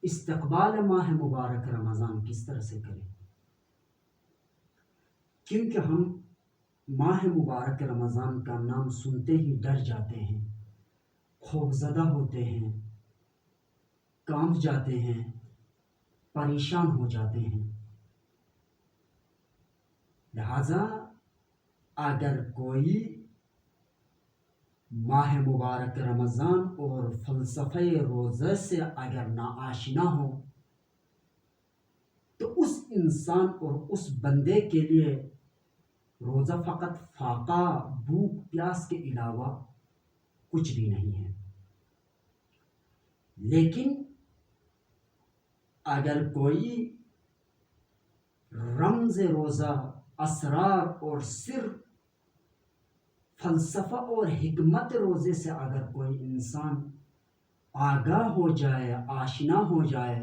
استقبال ماہ مبارک رمضان کس طرح سے کریں، کیونکہ ہم ماہ مبارک رمضان کا نام سنتے ہی ڈر جاتے ہیں، خوفزدہ ہوتے ہیں، کانپ جاتے ہیں، پریشان ہو جاتے ہیں۔ لہذا اگر کوئی ماہ مبارک رمضان اور فلسفہ روزہ سے اگر ناآشنا ہو تو اس انسان اور اس بندے کے لیے روزہ فقط فاقہ، بھوک پیاس کے علاوہ کچھ بھی نہیں ہے۔ لیکن اگر کوئی رمز روزہ، اسرار اور سر، فلسفہ اور حکمت روزے سے اگر کوئی انسان آگاہ ہو جائے، آشنا ہو جائے،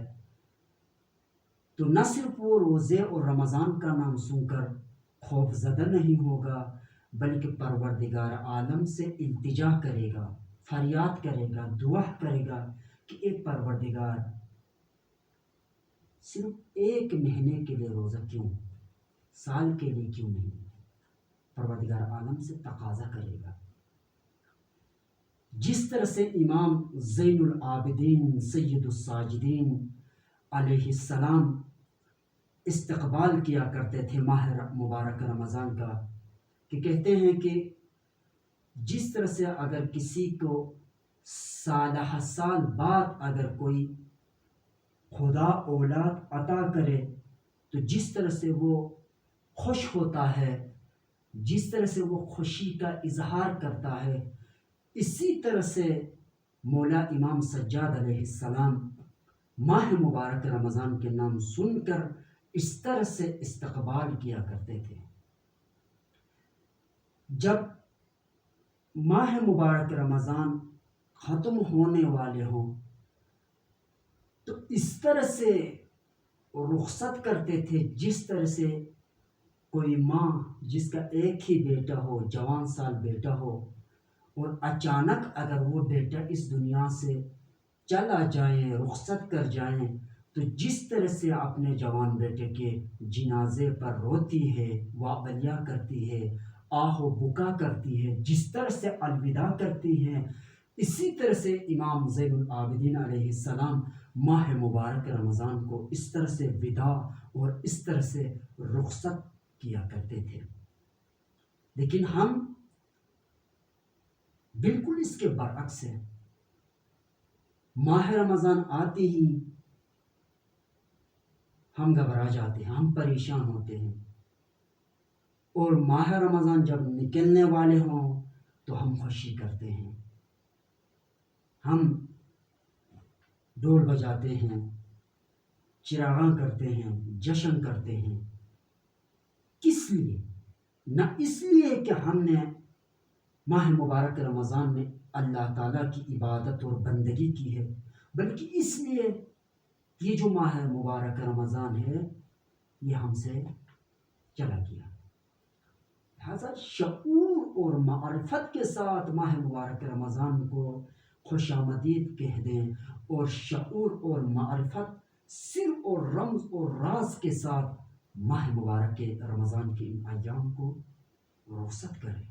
تو نہ صرف وہ روزے اور رمضان کا نام سن کر خوف زدہ نہیں ہوگا، بلکہ پروردگار عالم سے التجا کرے گا، فریاد کرے گا، دعا کرے گا کہ اے پروردگار، صرف ایک مہینے کے لیے روزہ کیوں، سال کے لیے کیوں نہیں؟ پروردگار عالم سے تقاضا کرے گا۔ جس طرح سے امام زین العابدین سید الساجدین علیہ السلام استقبال کیا کرتے تھے ماہ مبارک رمضان کا، کہ کہتے ہیں کہ جس طرح سے اگر کسی کو سالہ سال بعد اگر کوئی خدا اولاد عطا کرے تو جس طرح سے وہ خوش ہوتا ہے، جس طرح سے وہ خوشی کا اظہار کرتا ہے، اسی طرح سے مولا امام سجاد علیہ السلام ماہ مبارک رمضان کے نام سن کر اس طرح سے استقبال کیا کرتے تھے۔ جب ماہ مبارک رمضان ختم ہونے والے ہوں تو اس طرح سے رخصت کرتے تھے جس طرح سے کوئی ماں جس کا ایک ہی بیٹا ہو، جوان سال بیٹا ہو، اور اچانک اگر وہ بیٹا اس دنیا سے چلا جائیں، رخصت کر جائیں، تو جس طرح سے اپنے جوان بیٹے کے جنازے پر روتی ہے، واویلا کرتی ہے، آہ و بکا کرتی ہے، جس طرح سے الوداع کرتی ہے، اسی طرح سے امام زین العابدین علیہ السلام ماہ مبارک رمضان کو اس طرح سے وداع اور اس طرح سے رخصت کیا کرتے تھے۔ لیکن ہم بالکل اس کے برعکس ہے، ماہ رمضان آتے ہی ہم گھبرا جاتے ہیں، ہم پریشان ہوتے ہیں، اور ماہ رمضان جب نکلنے والے ہوں تو ہم خوشی کرتے ہیں، ہم ڈول بجاتے ہیں، چراغاں کرتے ہیں، جشن کرتے ہیں۔ کس لیے؟ نہ اس لیے کہ ہم نے ماہ مبارک رمضان میں اللہ تعالیٰ کی عبادت اور بندگی کی ہے، بلکہ اس لیے یہ جو ماہ مبارک رمضان ہے یہ ہم سے چلا گیا۔ لہذا شعور اور معرفت کے ساتھ ماہ مبارک رمضان کو خوش آمدید کہہ دیں، اور شعور اور معرفت، سر اور رمز اور راز کے ساتھ ماہ مبارک رمضان کے ان ایام کو رخصت کریں۔